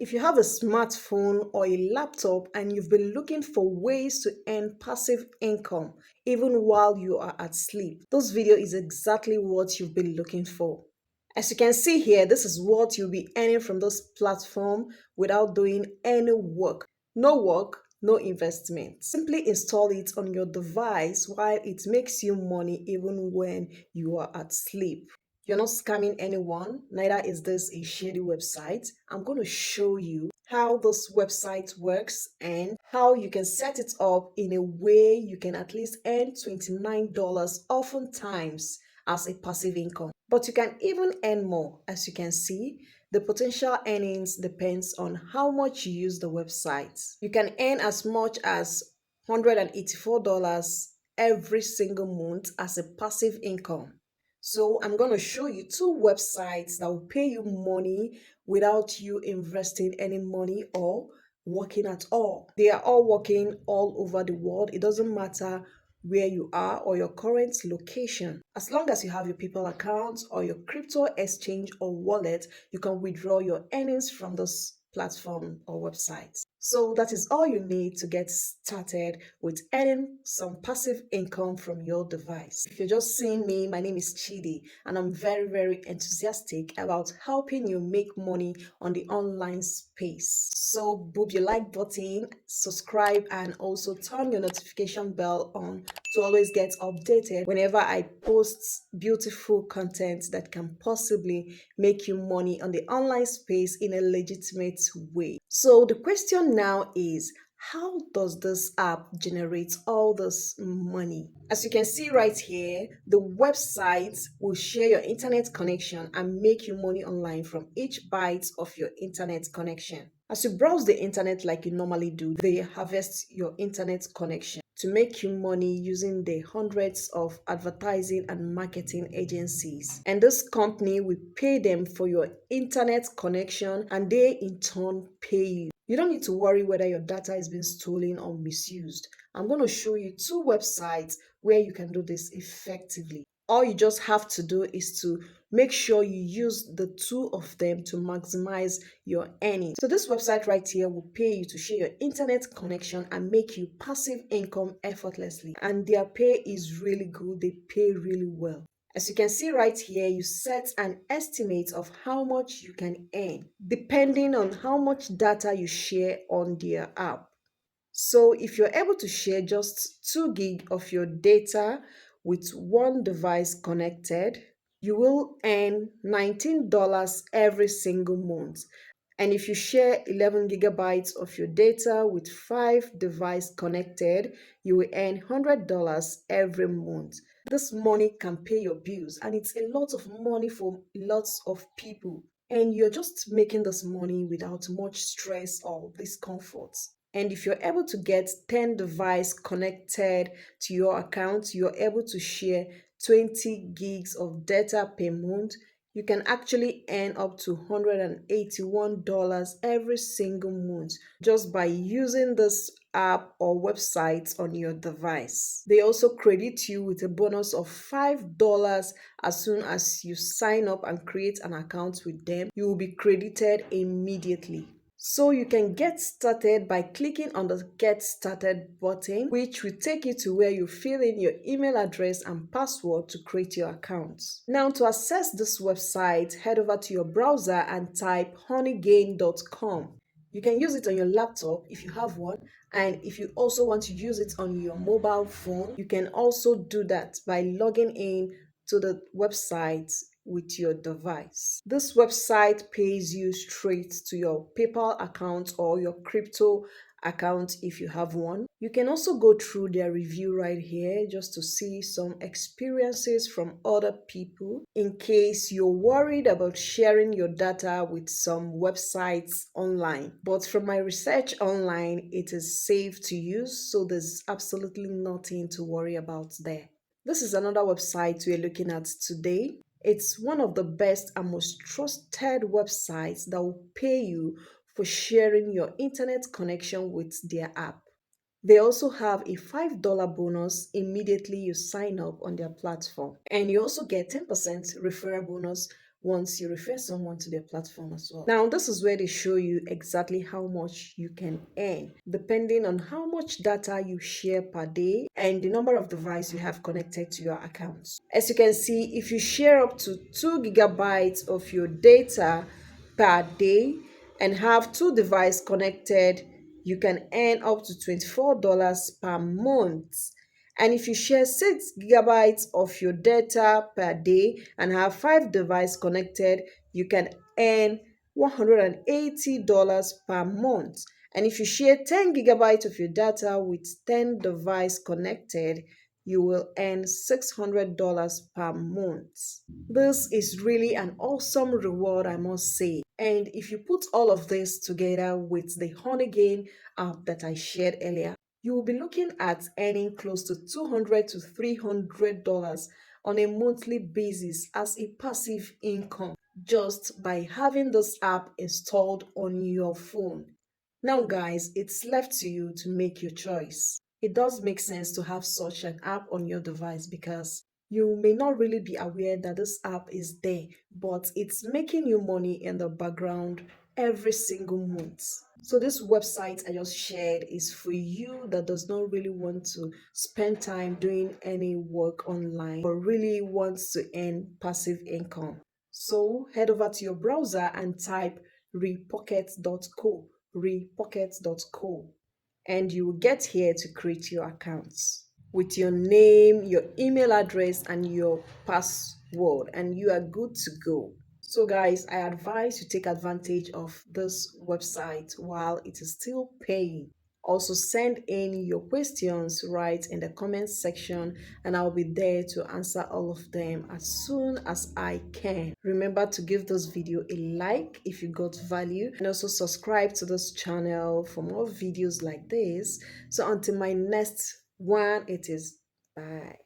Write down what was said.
If you have a smartphone or a laptop and you've been looking for ways to earn passive income even while you are at sleep, this video is exactly what you've been looking for. As you can see here, this is what you'll be earning from this platform without doing any work. No work, no investment. Simply install it on your device while it makes you money even when you are at sleep. You're not scamming anyone, neither is this a shady website. I'm going to show you how this website works and how you can set it up in a way you can at least earn $29 oftentimes as a passive income. But you can even earn more. As you can see, the potential earnings depends on how much you use the website. You can earn as much as $184 every single month as a passive income. So I'm going to show you two websites that will pay you money without you investing any money or working at all. They are all working all over the world. It doesn't matter where you are or your current location. As long as you have your PayPal account or your crypto exchange or wallet, you can withdraw your earnings from this platform or website. So that is all you need to get started with earning some passive income from your device. If you're just seeing me, my name is Chidi and I'm very enthusiastic about helping you make money on the online space. So boop your like button, subscribe and also turn your notification bell on to always get updated whenever I post beautiful content that can possibly make you money on the online space in a legitimate way. So the question now is, how does this app generate all this money? As you can see right here, the website will share your internet connection and make you money online from each byte of your internet connection. As you browse the internet like you normally do, they harvest your internet connection to make you money using the hundreds of advertising and marketing agencies. And this company will pay them for your internet connection and they in turn pay you. You don't need to worry whether your data is being stolen or misused. I'm going to show you two websites where you can do this effectively. All you just have to do is to make sure you use the two of them to maximize your earnings. So this website right here will pay you to share your internet connection and make you passive income effortlessly. And their pay is really good. They pay really well. As you can see right here, you set an estimate of how much you can earn depending on how much data you share on their app. So if you're able to share just 2 gig of your data with one device connected, you will earn $19 every single month. And if you share 11 gigabytes of your data with 5 devices connected, you will earn $100 every month. This money can pay your bills and it's a lot of money for lots of people. And you're just making this money without much stress or discomfort. And if you're able to get 10 devices connected to your account, you're able to share 20 gigs of data per month. You can actually earn up to $181 every single month just by using this app or website on your device. They also credit you with a bonus of $5 as soon as you sign up and create an account with them. You will be credited immediately. So you can get started by clicking on the Get Started button, which will take you to where you fill in your email address and password to create your account. Now to access this website, head over to your browser and type honeygain.com. You can use it on your laptop if you have one, and if you also want to use it on your mobile phone, you can also do that by logging in to the website with your device. This website pays you straight to your PayPal account or your crypto account if you have one. You can also go through their review right here just to see some experiences from other people in case you're worried about sharing your data with some websites online. But from my research online, it is safe to use, so there's absolutely nothing to worry about there. This is another website we're looking at today. It's one of the best and most trusted websites that will pay you for sharing your internet connection with their app. They also have a $5 bonus immediately you sign up on their platform. And you also get 10% referral bonus once you refer someone to their platform as well. Now, this is where they show you exactly how much you can earn depending on how much data you share per day and the number of devices you have connected to your account. As you can see, if you share up to 2 gigabytes of your data per day and have 2 devices connected, you can earn up to $24 per month. And if you share 6 gigabytes of your data per day and have 5 devices connected, you can earn $180 per month. And if you share 10 gigabytes of your data with 10 devices connected, you will earn $600 per month. This is really an awesome reward, I must say. And if you put all of this together with the Honeygain app that I shared earlier, you will be looking at earning close to $200 to $300 on a monthly basis as a passive income just by having this app installed on your phone. Now, guys, it's left to you to make your choice. It does make sense to have such an app on your device because you may not really be aware that this app is there, but it's making you money in the background every single month. So this website I just shared is for you that does not really want to spend time doing any work online but really wants to earn passive income. So head over to your browser and type repocket.co, and you will get here to create your accounts with your name, your email address, and your password, and you are good to go. So, guys, I advise you take advantage of this website while it is still paying. Also, send in your questions right in the comments section, and I'll be there to answer all of them as soon as I can. Remember to give this video a like if you got value, and also subscribe to this channel for more videos like this. So, until my next one, it is bye.